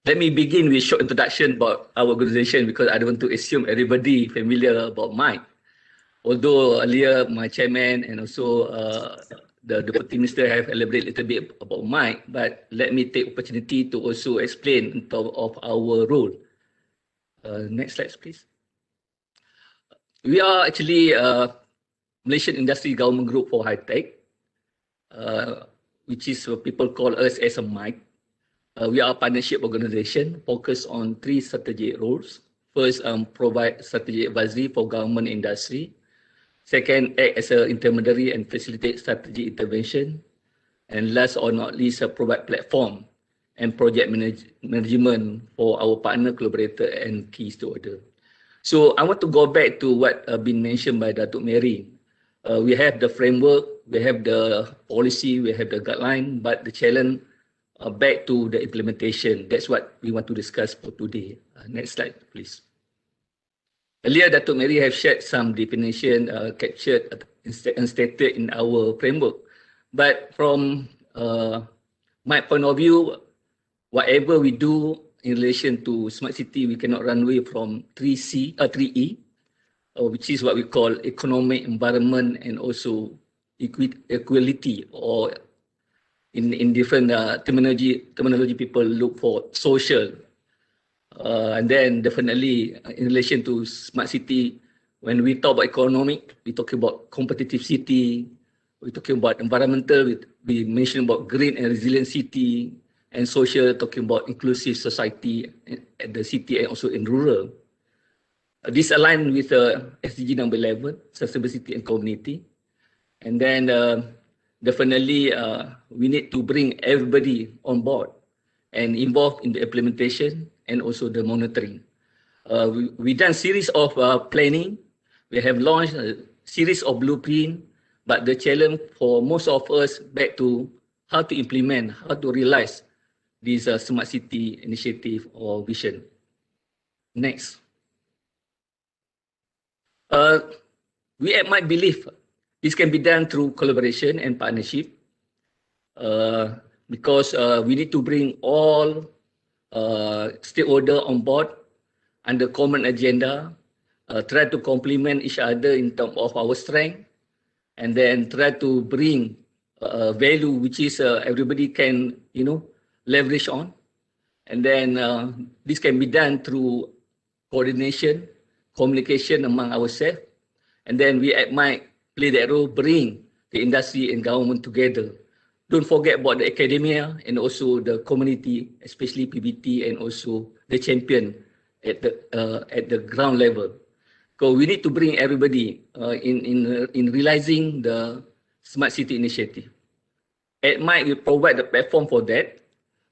Let me begin with a short introduction about our organization because I don't want to assume everybody familiar about MIC. Although earlier my chairman and also the Deputy Minister have elaborated a little bit about MIC, but let me take opportunity to also explain in terms of our role. Next slide, please. We are actually Malaysian Industry Government Group for High Tech, which is what people call us as a MIC. We are a partnership organization focused on 3 strategic roles. First, provide strategic advisory for government industry. Second, act as an intermediary and facilitate strategic intervention. And last or not least, provide platform and project management for our partner, collaborator and key stakeholder. So I want to go back to what been mentioned by Datuk Mary. We have the framework, we have the policy, we have the guideline, but the challenge back to the implementation. That's what we want to discuss for today. Next slide, please. Earlier, Datuk Mary have shared some definition captured and stated in our framework. But from my point of view, whatever we do in relation to smart city, we cannot run away from 3E, which is what we call economic, environment, and also equality, or in different terminology people look for social. And then definitely in relation to smart city, when we talk about economic, we talk about competitive city, we're talking about environmental, we mention about green and resilient city, and social, talking about inclusive society at the city and also in rural. This aligns with SDG number 11, sustainability and community. And then definitely we need to bring everybody on board and involved in the implementation and also the monitoring. We done series of planning. We have launched a series of blueprint, but the challenge for most of us back to how to implement, how to realize this smart city initiative or vision. Next. We at MIC believe this can be done through collaboration and partnership because we need to bring all stakeholders on board under common agenda, try to complement each other in terms of our strength, and then try to bring value which is everybody can, leverage on. And then this can be done through coordination, communication among ourselves. And then we at MIC play that role, bring the industry and government together. Don't forget about the academia and also the community, especially PBT and also the champion at the ground level. So we need to bring everybody in realizing the smart city initiative. At MIC, we provide the platform for that.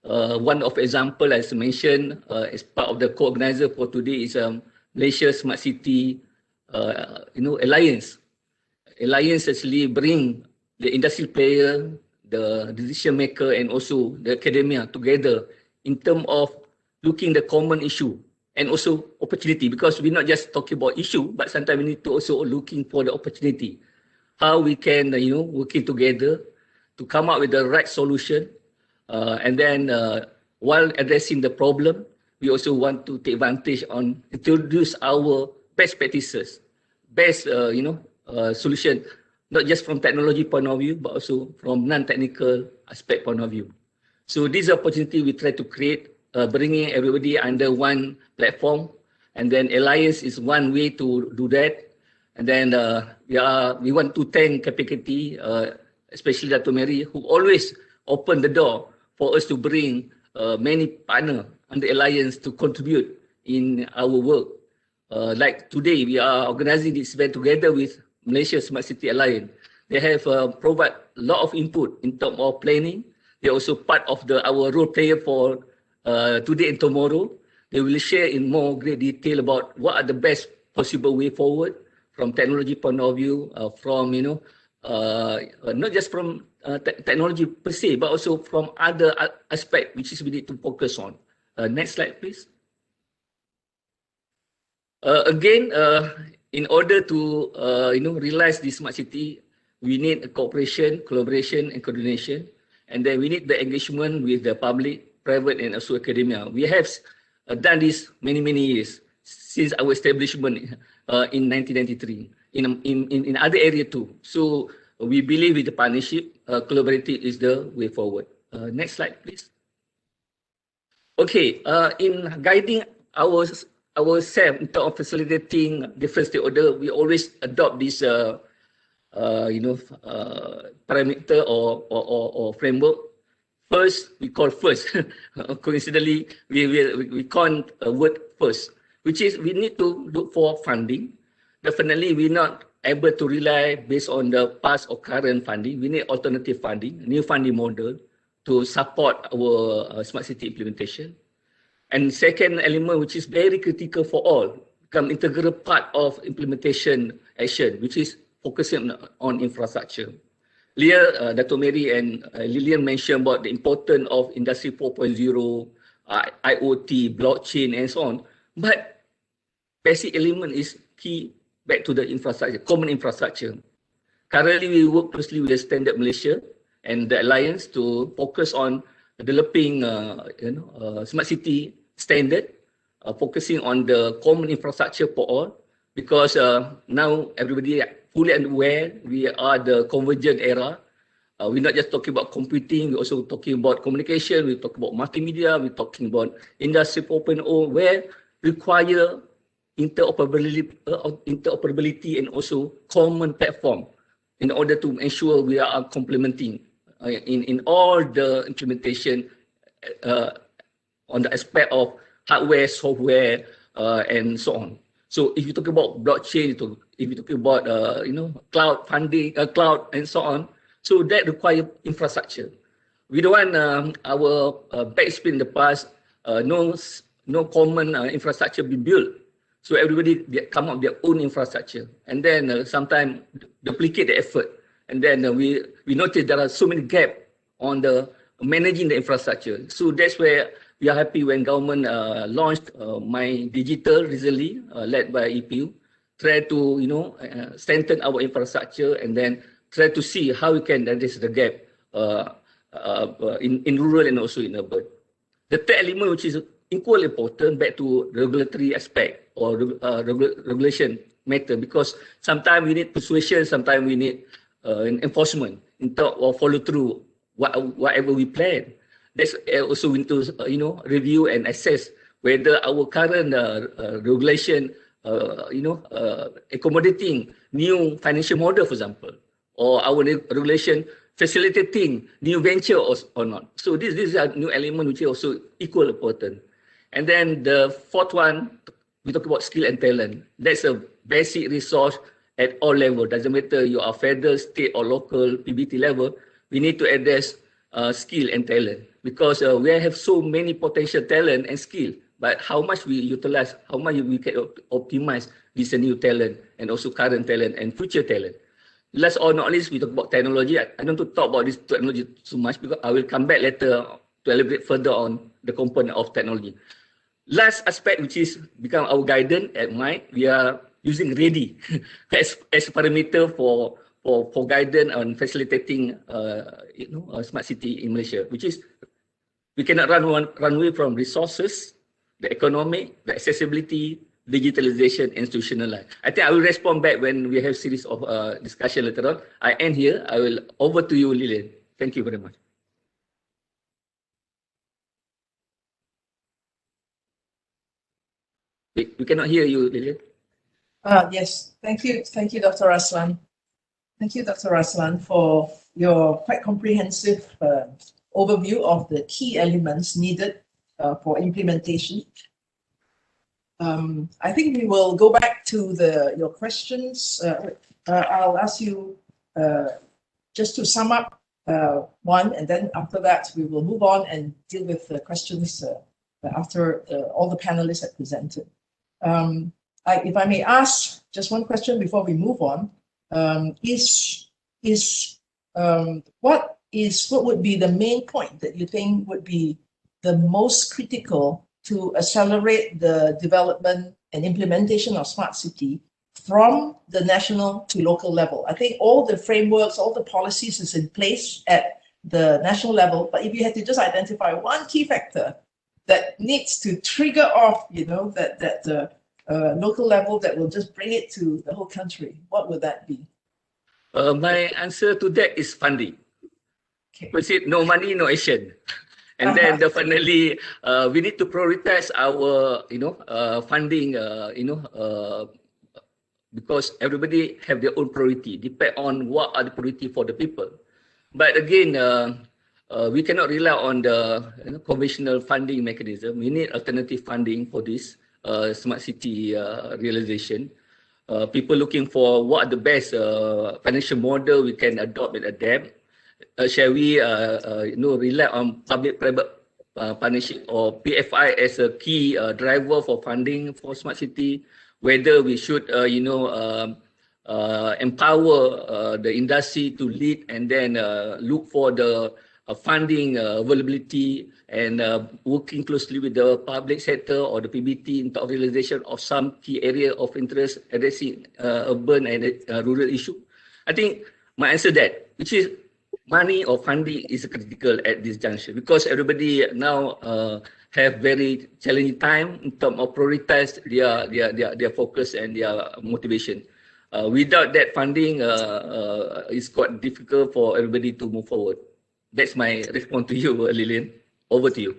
One of example, as mentioned, as part of the co-organizer for today is Malaysia Smart City, Alliance. Alliance actually bring the industry player, the decision maker, and also the academia together in terms of looking the common issue and also opportunity, because we're not just talking about issue, but sometimes we need to also looking for the opportunity. How we can, working together to come up with the right solution. And then while addressing the problem, we also want to take advantage on introduce our best practices, best, solution, not just from technology point of view, but also from non-technical aspect point of view. So this opportunity we try to create, bringing everybody under one platform, and then Alliance is one way to do that. And then we want to thank KPKT, especially Dato' Mary, who always open the door for us to bring many partners under Alliance to contribute in our work. Like today, we are organizing this event together with Malaysia Smart City Alliance. They have provided a lot of input in terms of planning. They're also part of our role player for today and tomorrow. They will share in more great detail about what are the best possible way forward from technology point of view, from, not just from technology per se, but also from other aspects which is we need to focus on. Next slide, please. Again, in order to realize this smart city, we need a cooperation, collaboration, and coordination, and then we need the engagement with the public, private and also academia. We have done this many years since our establishment in 1993 in other area too. So we believe with the partnership, collaborative is the way forward. Next slide, please. Okay, in guiding ourselves in terms of facilitating different stakeholder, we always adopt this parameter or framework. First, we call first. Coincidentally, we call a word first, which is we need to look for funding. Definitely, we're not able to rely based on the past or current funding. We need alternative funding, new funding model to support our smart city implementation. And second element, which is very critical for all, become integral part of implementation action, which is focusing on infrastructure. Earlier, Dr. Mary and Lillian mentioned about the importance of Industry 4.0, IoT, blockchain, and so on. But basic element is key back to the infrastructure, common infrastructure. Currently, we work closely with the Standard Malaysia and the Alliance to focus on developing smart city standard, focusing on the common infrastructure for all, because now everybody fully aware we are the convergent era. We're not just talking about computing, we're also talking about communication, we talk about multimedia, we're talking about Industry 4.0, where require interoperability and also common platform in order to ensure we are complementing in all the implementation on the aspect of hardware, software, and so on. So if you talk about blockchain, if you talk about cloud funding, cloud and so on, so that requires infrastructure. We don't want our back in the past, no common infrastructure be built. So everybody come up with their own infrastructure, and then sometimes duplicate the effort. And then we notice there are so many gaps on the managing the infrastructure. So that's where we are happy when government launched My Digital recently, led by EPU, try to strengthen our infrastructure and then try to see how we can address the gap in rural and also in urban. The third element, which is equally important, back to regulatory aspect or regulation matter, because sometimes we need persuasion, sometimes we need enforcement in terms of follow through whatever we plan. That's also we need to review and assess whether our current regulation accommodating new financial model, for example, or our regulation facilitating new venture or not. So this are new element which is also equally important. And then the fourth one, we talk about skill and talent. That's a basic resource at all levels. Doesn't matter you are federal, state or local, PBT level, we need to address skill and talent, because we have so many potential talent and skill, but how much we utilize, how much we can optimize this new talent and also current talent and future talent. Last or not least, we talk about technology. I don't want to talk about this technology so much because I will come back later to elaborate further on the component of technology. Last aspect, which is become our guidance at MIND, we are using READY as a parameter for guidance on facilitating a smart city in Malaysia, which is we cannot run away from resources, the economic, the accessibility, digitalization, institutionalized. I think I will respond back when we have series of discussion later on. I end here. I will over to you, Lillian. Thank you very much. We cannot hear you, Lillian. Yes, thank you, Dr. Raslan. Thank you, Dr. Raslan, for your quite comprehensive overview of the key elements needed for implementation. I think we will go back to your questions. I'll ask you just to sum up one, and then after that we will move on and deal with the questions after all the panelists have presented. If I may ask just one question before we move on, what would be the main point that you think would be the most critical to accelerate the development and implementation of smart city from the national to local level? I think all the frameworks, all the policies is in place at the national level, but if you had to just identify one key factor that needs to trigger off, that local level that will just bring it to the whole country, what would that be? My answer to that is funding. Okay. We said no money, no action. And then definitely we need to prioritize our, funding, because everybody have their own priority, depend on what are the priority for the people. But again, we cannot rely on the conventional funding mechanism. We need alternative funding for this smart city realization. People looking for what are the best financial model we can adopt and adapt. Shall we rely on public-private partnership or PFI as a key driver for funding for smart city? Whether we should empower the industry to lead and then look for the funding availability and working closely with the public sector or the PBT in terms of realization of some key area of interest addressing urban and rural issue. I think my answer that, which is money or funding is critical at this juncture, because everybody now have very challenging time in terms of prioritize their focus and their motivation. Without that funding, it's quite difficult for everybody to move forward. That's my response to you, Lillian. Over to you.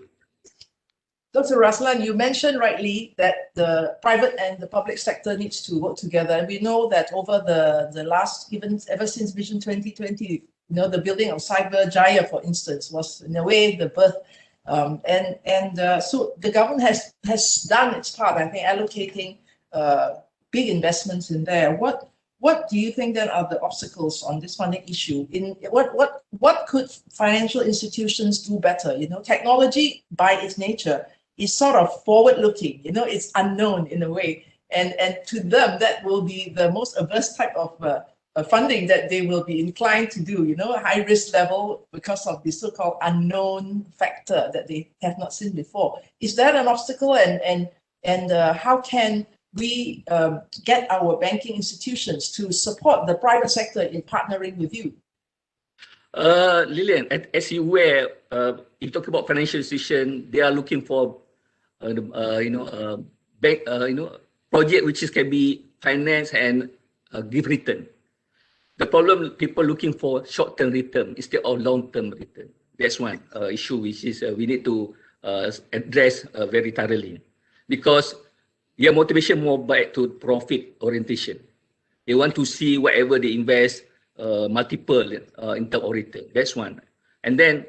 Dr. Raslan, you mentioned rightly that the private and the public sector needs to work together. And we know that over the last, even ever since Vision 2020, the building of Cyber Jaya, for instance, was in a way the birth. So the government has done its part, I think, allocating big investments in there. What do you think then are the obstacles on this funding issue? What could financial institutions do better? Technology by its nature is sort of forward-looking. It's unknown in a way, and to them that will be the most averse type of funding that they will be inclined to do. High risk level because of the so-called unknown factor that they have not seen before. Is that an obstacle? And how can we get our banking institutions to support the private sector in partnering with you? Lillian, as you aware, you talk about financial institution, they are looking for, bank, project which can be financed and give return. The problem, people looking for short-term return instead of long-term return. That's one issue which is we need to address very thoroughly, because their motivation more back to profit orientation. They want to see whatever they invest multiple in terms of return. That's one. And then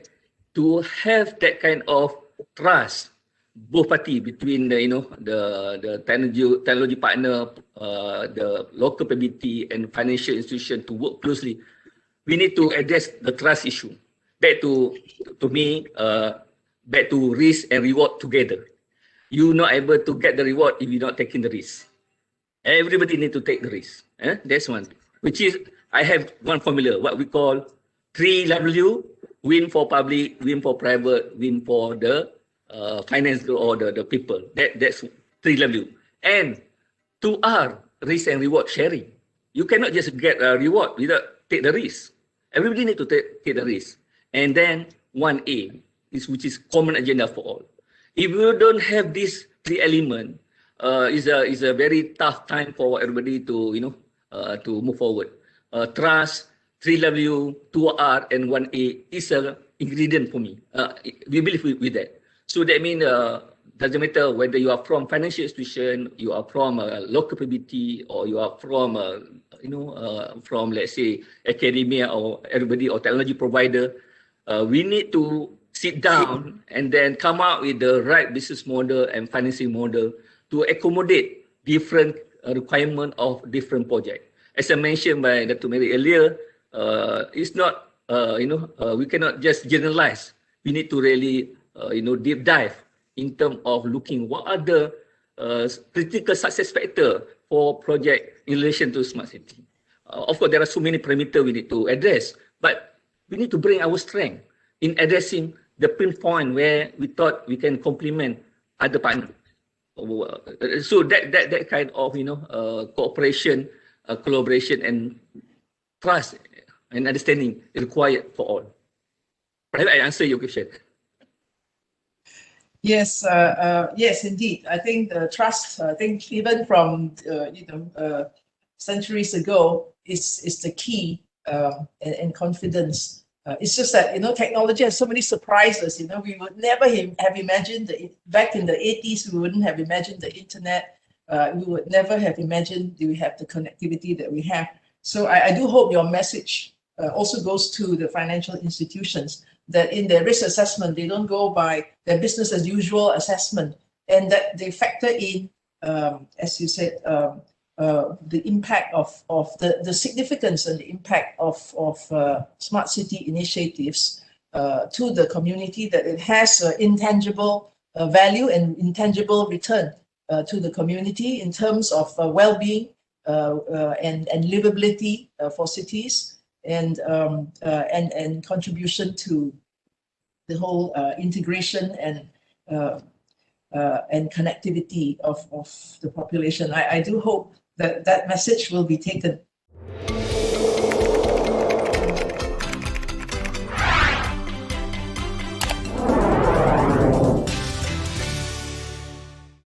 to have that kind of trust, both party between the technology partner, the local PBT and financial institution to work closely, we need to address the trust issue. Back to me, back to risk and reward together. You're not able to get the reward if you're not taking the risk. Everybody need to take the risk. That's one. Which is, I have one formula, what we call 3W: win for public, win for private, win for the finance or the people. That's 3W. And 2R, risk and reward sharing. You cannot just get a reward without take the risk. Everybody need to take the risk. And then 1A, which is common agenda for all. If you don't have these three elements, is a very tough time for everybody to to move forward. Trust, 3W, 2R, and 1A is an ingredient for me. We believe with that. So that means doesn't matter whether you are from financial institution, you are from a local PBT, or you are from from, let's say, academia or everybody or technology provider. We need to sit down and then come up with the right business model and financing model to accommodate different requirement of different projects. As I mentioned by Dr. Mary earlier, it's not, we cannot just generalize. We need to really, deep dive in terms of looking what are the critical success factor for project in relation to smart city. Of course, there are so many parameters we need to address, but we need to bring our strength in addressing the pinpoint where we thought we can complement other partners. So that kind of cooperation, collaboration, and trust and understanding is required for all. Perhaps I answer your question. Yes, yes, indeed. I think the trust, I think even from centuries ago, is the key, and confidence. It's just that technology has so many surprises. We would never have imagined back in the 80s. We wouldn't have imagined the internet. We would never have imagined we have the connectivity that we have. So I do hope your message also goes to the financial institutions, that in their risk assessment, they don't go by their business as usual assessment, and that they factor in, as you said, the impact of the significance and the impact of smart city initiatives to the community, that it has intangible value and intangible return to the community in terms of well-being and livability for cities, and contribution to the whole integration and connectivity of the population. I do hope that message will be taken.